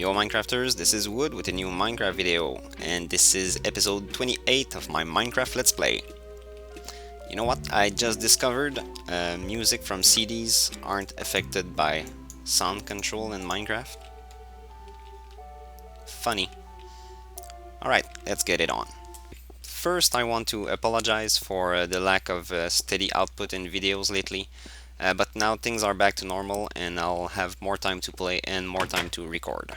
Yo Minecrafters, this is Wood with a new Minecraft video, and this is episode 28 of my Minecraft Let's Play. You know what? I just discovered music from CDs aren't affected by sound control in Minecraft. Funny. Alright, let's get it on. First, I want to apologize for the lack of steady output in videos lately, but now things are back to normal and I'll have more time to play and more time to record.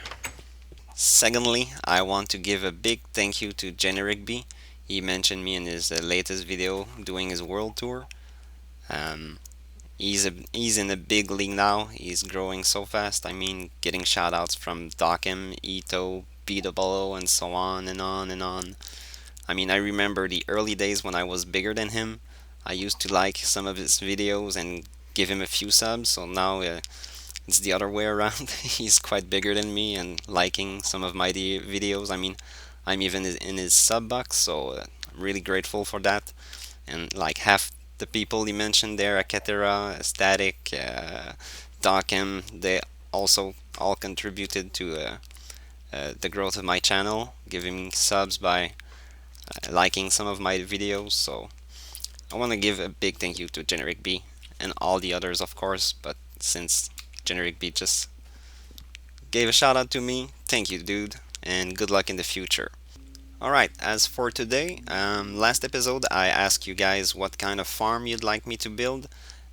Secondly, I want to give a big thank you to Generic B. He mentioned me in his latest video doing his world tour. Um, he's in a big league now. He's growing so fast. I mean, getting shoutouts from Dockham, Ito, Beatable, and so on and on and on. I mean, I remember the early days when I was bigger than him. I used to like some of his videos and give him a few subs. So now it's the other way around. He's quite bigger than me and liking some of my videos. I mean, I'm even in his sub box, so I'm really grateful for that. And like half the people he mentioned there, Akatera, Static, Dockham, they also all contributed to the growth of my channel, giving me subs by liking some of my videos. So I want to give a big thank you to Generic B and all the others, of course, but since Generic B just gave a shout out to me, thank you, dude, and good luck in the future. Alright, as for today, last episode I asked you guys what kind of farm you'd like me to build,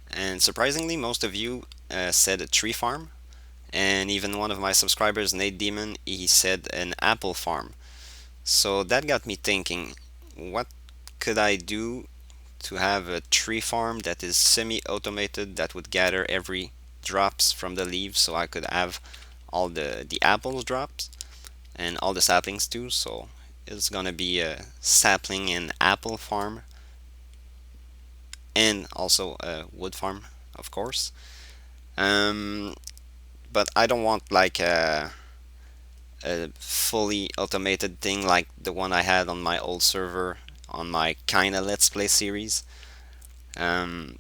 and surprisingly, most of you said a tree farm, and even one of my subscribers, Nate Demon, he said an apple farm. So that got me thinking, what could I do to have a tree farm that is semi-automated that would gather every drops from the leaves so I could have all the apples drops and all the saplings too. So it's gonna be a sapling and apple farm and also a wood farm, of course. Um, but I don't want like a fully automated thing like the one I had on my old server on my kinda Let's Play series. Um,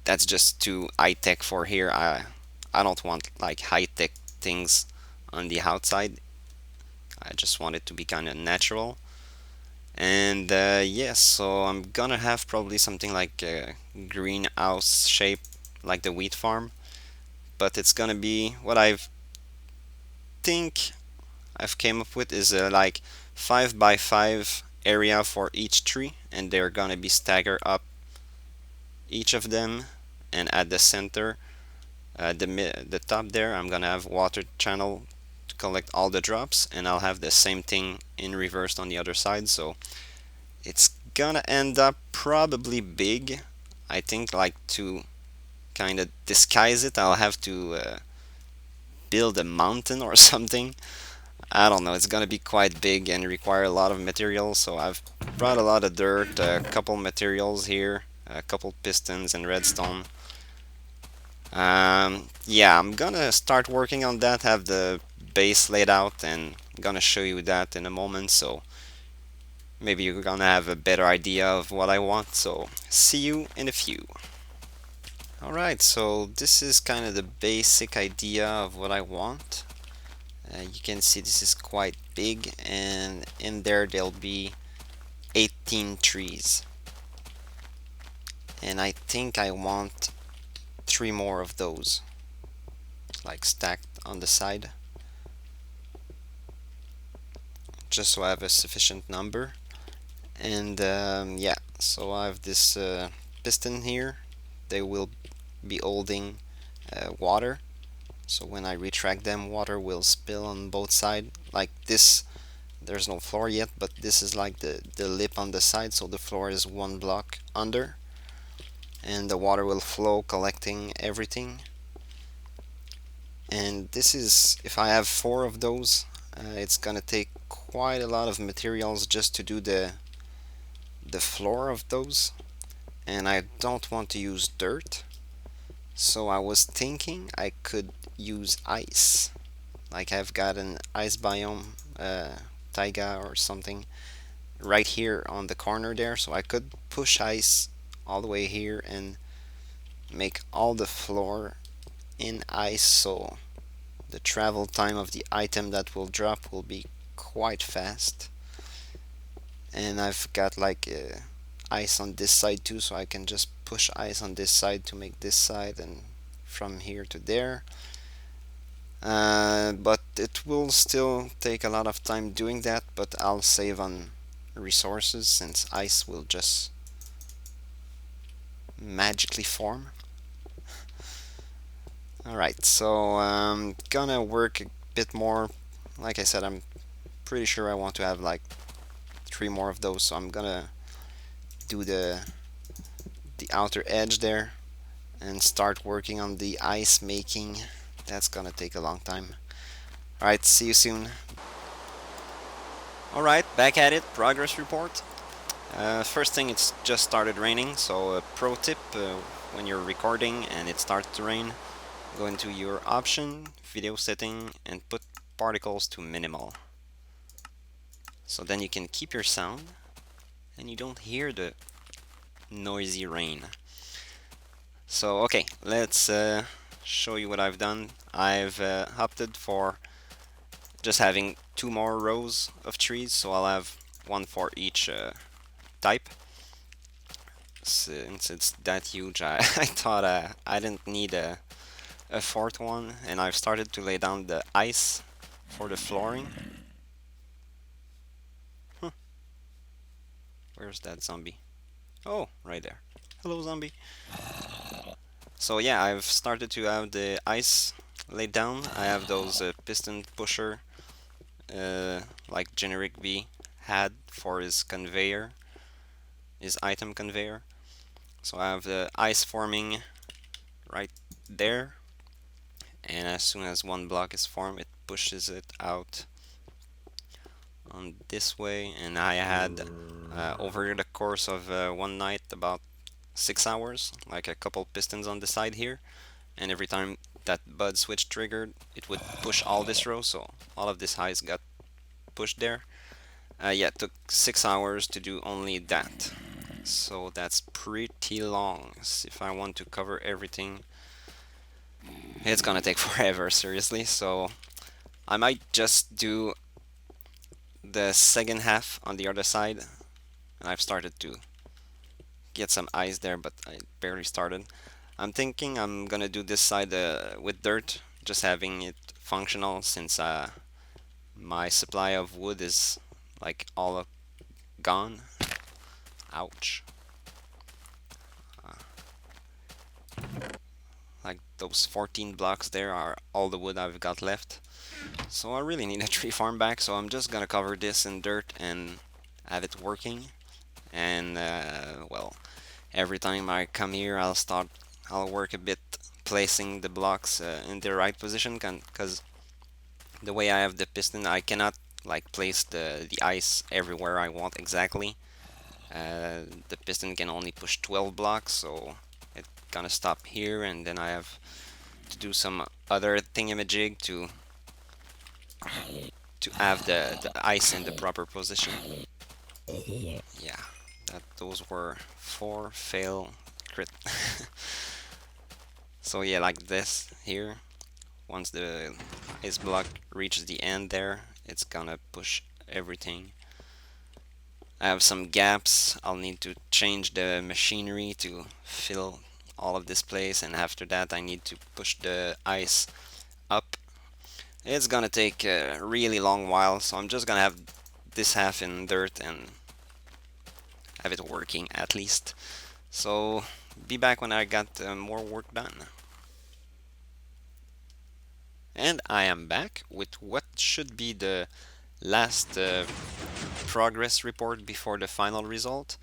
that's just too high tech for here. I don't want like high tech things on the outside. I just want it to be kind of natural. And yes, so I'm gonna have probably something like a greenhouse shape, like the wheat farm. But it's gonna be what think I've came up with is like 5 by 5 area for each tree, and they're gonna be staggered up each of them. And at the center, the top there, I'm gonna have water channel to collect all the drops, and I'll have the same thing in reverse on the other side. So it's gonna end up probably big. I think like to kind of disguise it, I'll have to build a mountain or something. I don't know, it's gonna be quite big and require a lot of materials, so I've brought a lot of dirt, a couple materials here, a couple pistons and redstone. Yeah, I'm gonna start working on that, have the base laid out, and I'm gonna show you that in a moment, so maybe you're gonna have a better idea of what I want, so see you in a few. Alright, so this is kind of the basic idea of what I want. You can see this is quite big, and in there there'll be 18 trees. And I think I want 3 more of those, like stacked on the side, just so I have a sufficient number. And yeah, so I have this piston here. They will be holding water, so when I retract them, water will spill on both sides like this. There's no floor yet, but this is like the lip on the side, so the floor is 1 block under, and the water will flow collecting everything. And this is, if I have 4 of those, it's gonna take quite a lot of materials just to do the floor of those, and I don't want to use dirt. So I was thinking I could use ice. Like I've got an ice biome, taiga or something, right here on the corner there. So I could push ice all the way here and make all the floor in ice. So the travel time of the item that will drop will be quite fast. And I've got like ice on this side too, so I can just push ice on this side to make this side, and from here to there. But it will still take a lot of time doing that, but I'll save on resources since ice will just magically form. Alright, so I'm gonna work a bit more. Like I said, I'm pretty sure I want to have like 3 more of those, so I'm gonna do the outer edge there and start working on the ice making. That's gonna take a long time. Alright, see you soon. Alright, back at it, progress report. First thing, it's just started raining, so a pro tip, when you're recording and it starts to rain, go into your option, video setting, and put particles to minimal. So then you can keep your sound and you don't hear the noisy rain. So okay, let's show you what I've done. I've opted for just having 2 more rows of trees, so I'll have 1 for each type. Since it's that huge, I thought I didn't need a 4th one, and I've started to lay down the ice for the flooring. Where's that zombie? Oh, right there. Hello, zombie. So yeah, I've started to have the ice laid down. I have those piston pusher, like Generic V had for his conveyor, his item conveyor. So I have the ice forming right there, and as soon as 1 block is formed, it pushes it out on this way. And I had over the course of 1 night about 6 hours, like a couple pistons on the side here, and every time that bud switch triggered, it would push all this row, so all of this ice got pushed there. Yeah, it took 6 hours to do only that, so that's pretty long. If I want to cover everything, it's gonna take forever, seriously. So I might just do the second half on the other side, and I've started to get some ice there, but I barely started. I'm thinking I'm gonna do this side with dirt, just having it functional, since my supply of wood is like all gone. Ouch. Like those 14 blocks there are all the wood I've got left. So I really need a tree farm back, so I'm just gonna cover this in dirt and have it working. And well, every time I come here, I'll work a bit placing the blocks in the right position, because the way I have the piston, I cannot like place the ice everywhere I want exactly. The piston can only push 12 blocks, so it's gonna stop here, and then I have to do some other thingamajig to have the ice in the proper position. Yeah, those were 4 fail crit. So yeah, like this here, once the ice block reaches the end there, it's gonna push everything. I have some gaps. I'll need to change the machinery to fill all of this place, and after that I need to push the ice up. It's gonna take a really long while, so I'm just gonna have this half in dirt and have it working at least. So be back when I got more work done. And I am back with what should be the last progress report before the final result.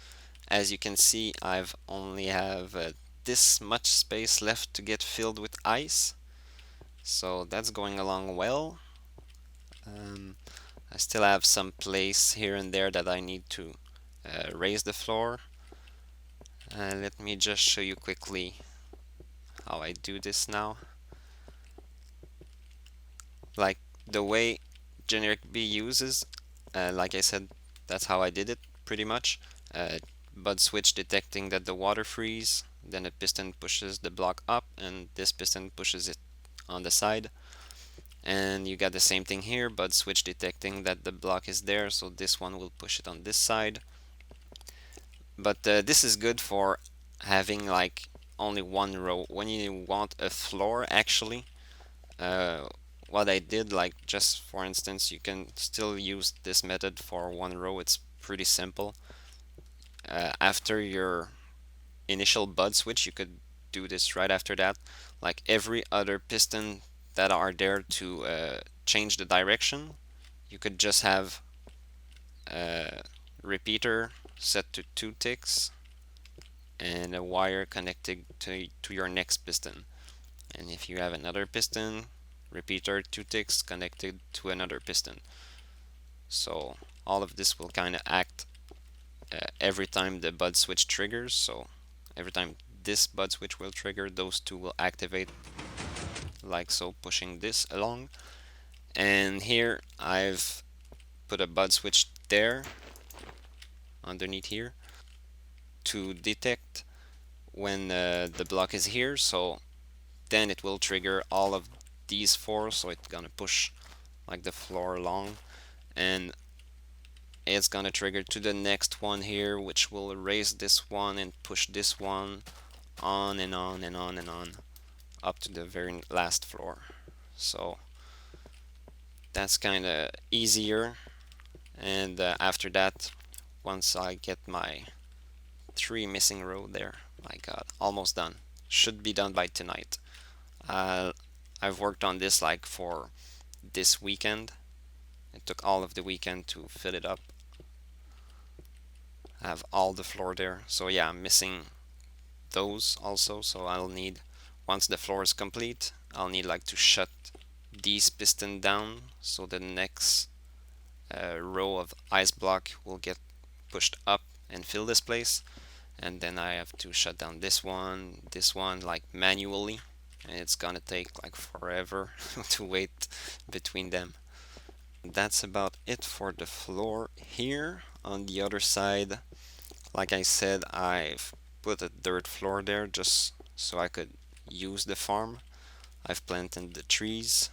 As you can see, I've only have this much space left to get filled with ice, so that's going along well. I still have some place here and there that I need to raise the floor. Let me just show you quickly how I do this now. Like the way Generic B uses, like I said, that's how I did it pretty much. Bud switch detecting that the water freeze, then a piston pushes the block up, and this piston pushes it on the side. And you got the same thing here, but switch detecting that the block is there, so this one will push it on this side. But this is good for having like only one row. When you want a floor, actually, uh, what I did, like just for instance, you can still use this method for one row. It's pretty simple. After your initial bud switch, you could do this right after that. Like every other piston that are there to change the direction, you could just have a repeater set to 2 ticks and a wire connected to your next piston. And if you have another piston, repeater 2 ticks connected to another piston. So all of this will kind of act every time the bud switch triggers. So every time this bud switch will trigger, those two will activate like so, pushing this along. And here I've put a bud switch there underneath here to detect when the block is here, so then it will trigger all of these four, so it's gonna push like the floor along, and it's gonna trigger to the next one here, which will raise this one and push this one on and on and on and on up to the very last floor. So that's kind of easier. And after that, once I get my 3 missing row there, my god, almost done. Should be done by tonight. uh, I've worked on this like for this weekend. It took all of the weekend to fill it up. I have all the floor there, so yeah, I'm missing those also, so I'll need, once the floor is complete, I'll need like to shut these piston down so the next row of ice block will get pushed up and fill this place, and then I have to shut down this one like manually, and it's gonna take like forever to wait between them. That's about it for the floor here. On the other side, like I said, I've put a dirt floor there just so I could use the farm. I've planted the trees.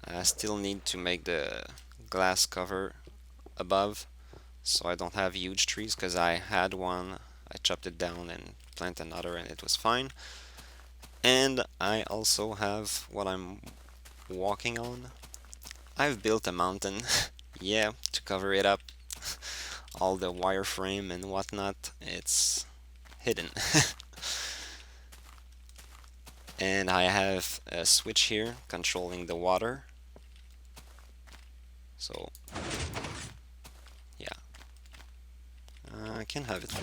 I still need to make the glass cover above, so I don't have huge trees, because I had one, I chopped it down and planted another and it was fine. And I also have what I'm walking on. I've built a mountain, yeah, to cover it up. All the wireframe and whatnot, it's hidden. And I have a switch here controlling the water. So yeah, I can have it.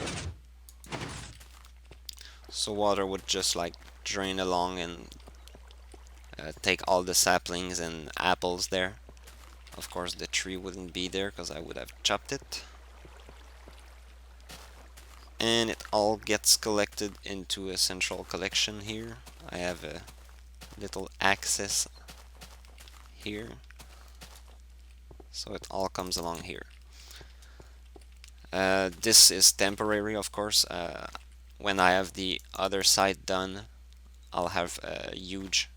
So water would just like drain along and take all the saplings and apples there. Of course the tree wouldn't be there because I would have chopped it. And it all gets collected into a central collection here. I have a little access here, so it all comes along here. This is temporary, of course. When I have the other side done, I'll have a huge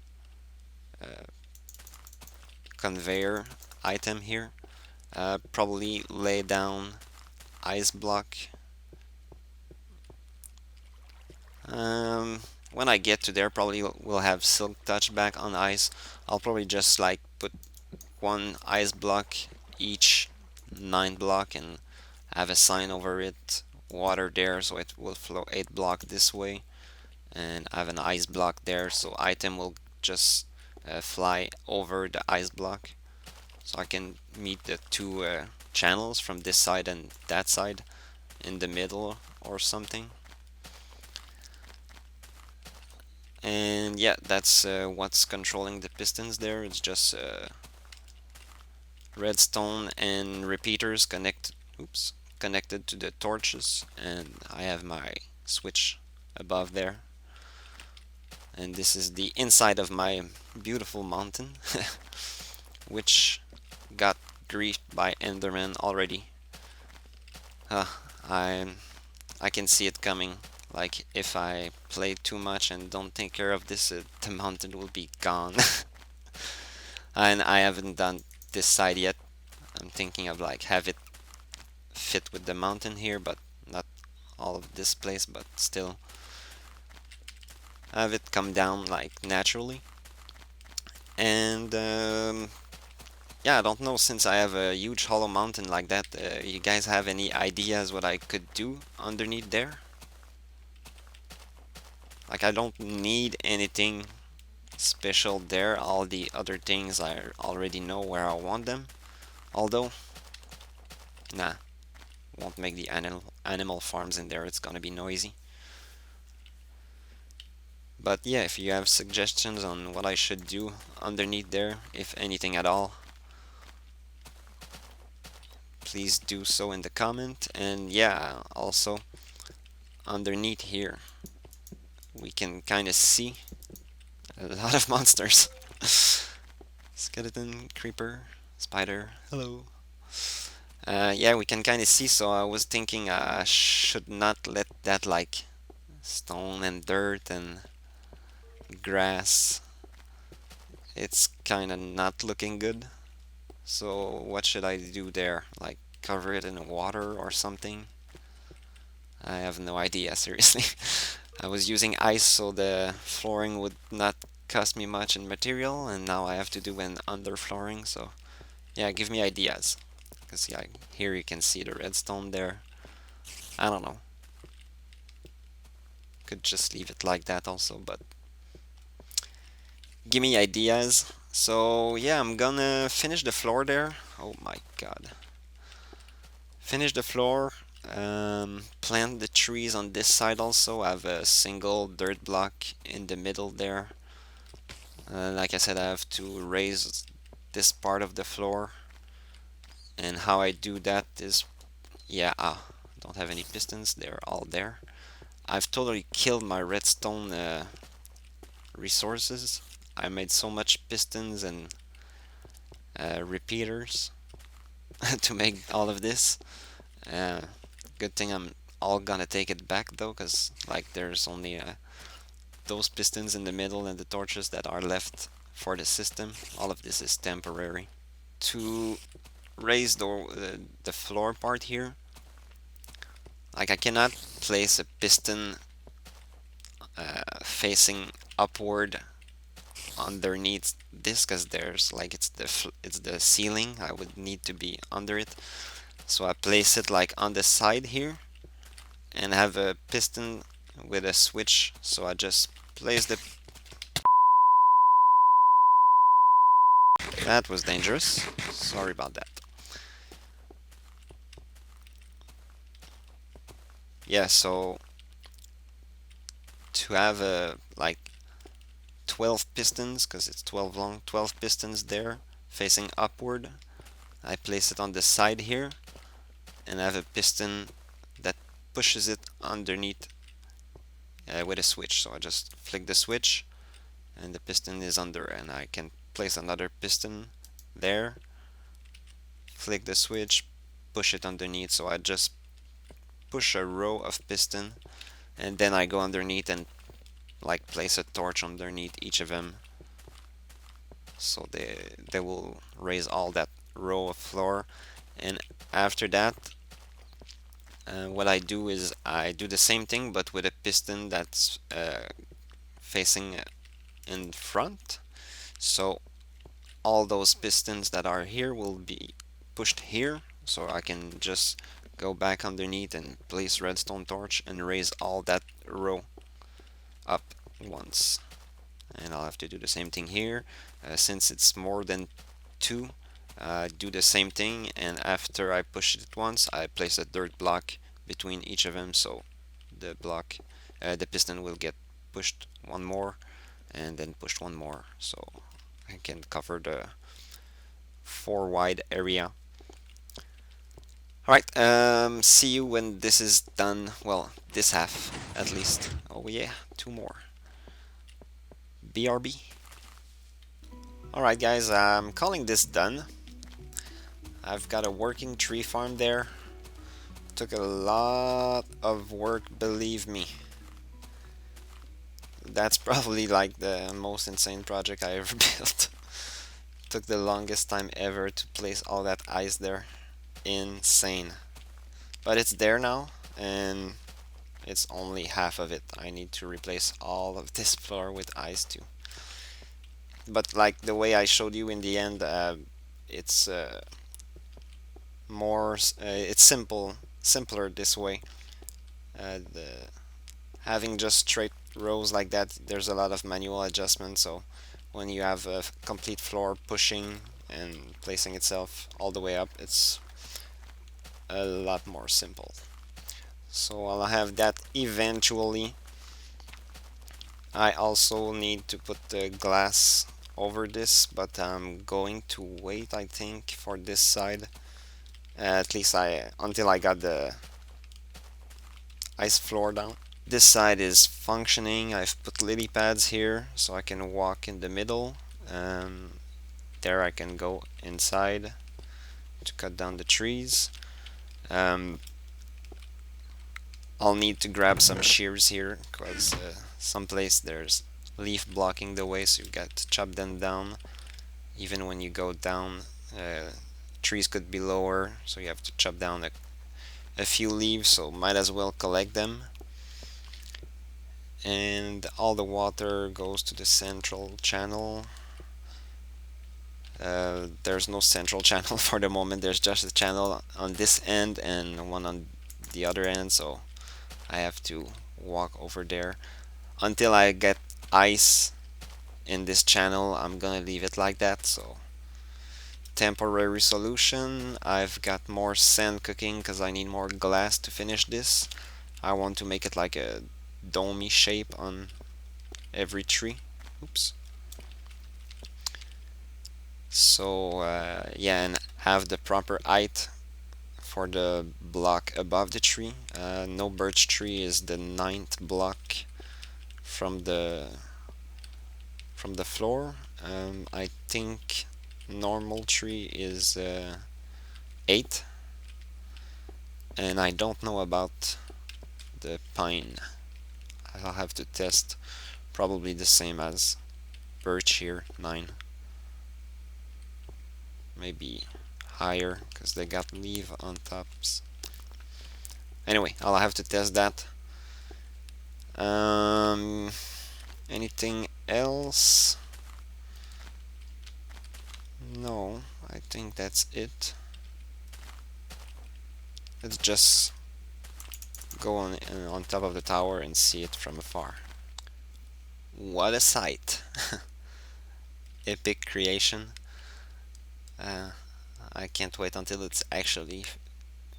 conveyor item here. Probably lay down ice block. When I get to there, probably we'll have silk touch back on ice. I'll probably just like put one ice block each 9 block and have a sign over it, water there, so it will flow 8 block this way, and I have an ice block there, so item will just fly over the ice block, so I can meet the two channels from this side and that side in the middle or something. And yeah, that's what's controlling the pistons there. It's just redstone and repeaters connected to the torches, and I have my switch above there. And this is the inside of my beautiful mountain, which got griefed by Enderman already. Uh, I I can see it coming. Like if I play too much and don't take care of this, the mountain will be gone. And I haven't done this side yet. I'm thinking of like have it fit with the mountain here, but not all of this place, but still have it come down like naturally. And yeah, I don't know, since I have a huge hollow mountain like that, you guys have any ideas what I could do underneath there? Like, I don't need anything special there. All the other things I already know where I want them. Although, nah, won't make the animal farms in there. It's gonna be noisy. But yeah, if you have suggestions on what I should do underneath there, if anything at all, please do so in the comment. And yeah, also underneath here, we can kind of see a lot of monsters. Skeleton, creeper, spider, hello. Yeah, we can kind of see, so I was thinking I should not let that like stone and dirt and grass. It's kind of not looking good. So what should I do there? Like cover it in water or something? I have no idea, seriously. I was using ice so the flooring would not cost me much in material, and now I have to do an underflooring, so yeah, give me ideas. Because yeah, here you can see the redstone there. I don't know. Could just leave it like that also, but give me ideas. So yeah, I'm gonna finish the floor there. Oh my god. Finish the floor. Plant the trees on this side also. I have a single dirt block in the middle there. Like I said, I have to raise this part of the floor. And how I do that is, yeah, don't have any pistons. They're all there. I've totally killed my redstone resources. I made so much pistons and repeaters to make all of this. Uh, Good thing I'm all gonna take it back though, because like there's only those pistons in the middle and the torches that are left for the system. All of this is temporary. To raise the floor part here, like I cannot place a piston facing upward underneath this, because there's like it's the ceiling. I would need to be under it, so I place it like on the side here and have a piston with a switch. So I just place the that was dangerous, sorry about that. Yeah, so to have a like 12 pistons, because it's 12 long, 12 pistons there facing upward, I place it on the side here and I have a piston that pushes it underneath with a switch. So I just flick the switch and the piston is under, and I can place another piston there, flick the switch, push it underneath. So I just push a row of piston and then I go underneath and like place a torch underneath each of them, so they will raise all that row of floor. And after that, what I do is I do the same thing but with a piston that's facing in front. So all those pistons that are here will be pushed here, so I can just go back underneath and place redstone torch and raise all that row up once. And I'll have to do the same thing here. Since it's more than two, do the same thing, and after I push it once, I place a dirt block between each of them, so the piston will get pushed one more and then pushed one more, so I can cover the 4 wide area. Alright, see you when this is done. Well, this half at least. Oh yeah, 2 more. BRB. Alright guys, I'm calling this done. I've got a working tree farm there. Took a lot of work, believe me. That's probably like the most insane project I ever built. Took the longest time ever to place all that ice there. Insane. But it's there now, and it's only half of it. I need to replace all of this floor with ice too. But like the way I showed you in the end, it's it's simpler this way. Having just straight rows like that, there's a lot of manual adjustment. So when you have a complete floor pushing and placing itself all the way up, it's a lot more simple. So I'll have that eventually. I also need to put the glass over this, but I'm going to wait, I think, for this side. At least until I got the ice floor down. This side is functioning. I've put lily pads here so I can walk in the middle. There I can go inside to cut down the trees. I'll need to grab some shears here because someplace there's leaf blocking the way, so you got to chop them down. Even when you go down, trees could be lower, so you have to chop down a few leaves, so might as well collect them. And all the water goes to the central channel. There's no central channel for the moment, there's just a channel on this end and one on the other end, so I have to walk over there. Until I get ice in this channel, I'm gonna leave it like that. So temporary solution. I've got more sand cooking because I need more glass to finish this. I want to make it like a domey shape on every tree. Oops. So yeah, and have the proper height for the block above the tree. No birch tree is the 9th block from the floor. I think normal tree is 8, and I don't know about the pine. I'll have to test. Probably the same as birch here, 9. Maybe higher because they got leaf on tops. Anyway, I'll have to test that. Anything else? No, I think that's it. Let's just go on top of the tower and see it from afar. What a sight! Epic creation. Uh, I can't wait until it's actually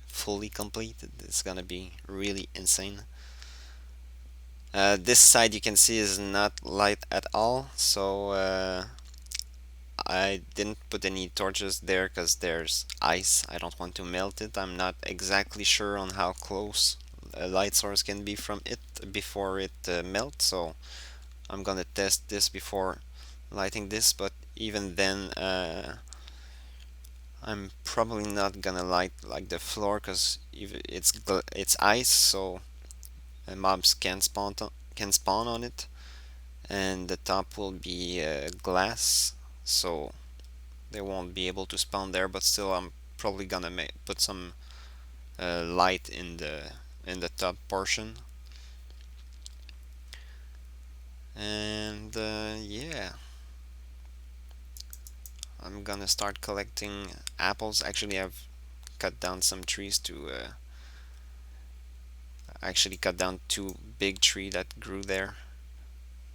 fully completed. It's gonna be really insane. This side you can see is not light at all, so I didn't put any torches there because there's ice. I don't want to melt it. I'm not exactly sure on how close a light source can be from it before it melts, so I'm gonna test this before lighting this, but even then I'm probably not gonna light like the floor because it's ice, so mobs can spawn on it, and the top will be glass, so they won't be able to spawn there. But still, I'm probably gonna put some light in the top portion, and yeah, I'm gonna start collecting apples. Actually, I've cut down some trees to actually cut down 2 big trees that grew there.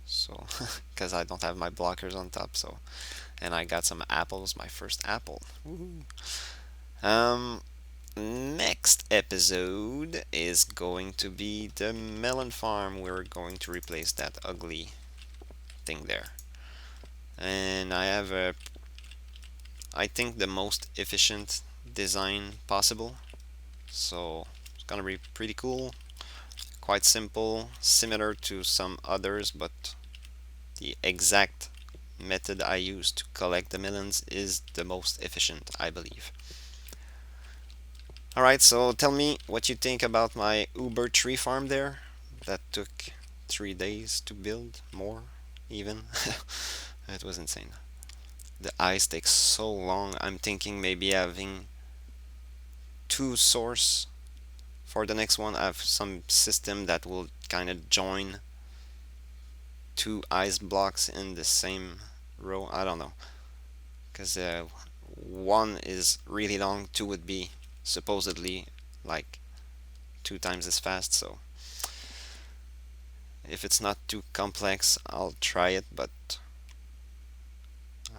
So, because I don't have my blockers on top, so, and I got some apples, my first apple. Woohoo. Next episode is going to be the melon farm. We're going to replace that ugly thing there. And I have I think the most efficient design possible. So it's gonna be pretty cool. Quite simple, similar to some others, but the exact method I use to collect the melons is the most efficient, I believe. Alright, so tell me what you think about my Uber tree farm there. That took 3 days to build, more even. It was insane. the ice takes so long. I'm thinking maybe having two source for the next one. I have some system that will kind of join two ice blocks in the same row. I don't know, because one is really long, two would be supposedly like two times as fast. So if it's not too complex, I'll try it, but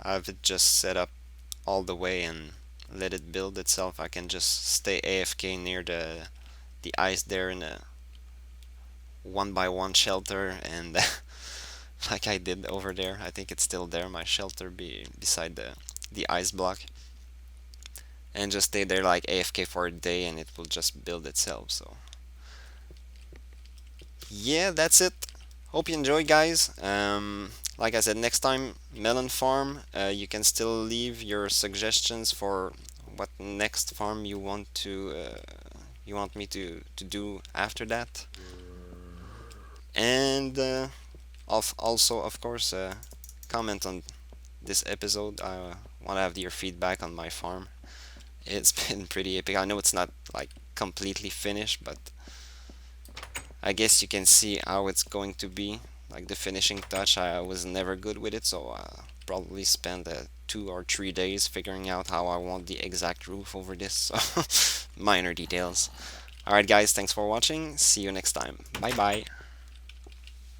I have it just set up all the way and let it build itself. I can just stay AFK near the ice there in a one by one shelter, and like I did over there. I think it's still there, my shelter beside the ice block, and just stay there like AFK for a day, and it will just build itself. So yeah, that's it. Hope you enjoy, guys. Like I said, next time melon farm, you can still leave your suggestions for what next farm you want me to do after that, and also of course comment on this episode. I want to have your feedback on my farm. It's been pretty epic. I know it's not like completely finished, but I guess you can see how it's going to be. Like the finishing touch, I was never good with it, so probably spend 2 or 3 days figuring out how I want the exact roof over this. So minor details. Alright guys, thanks for watching. See you next time. Bye bye.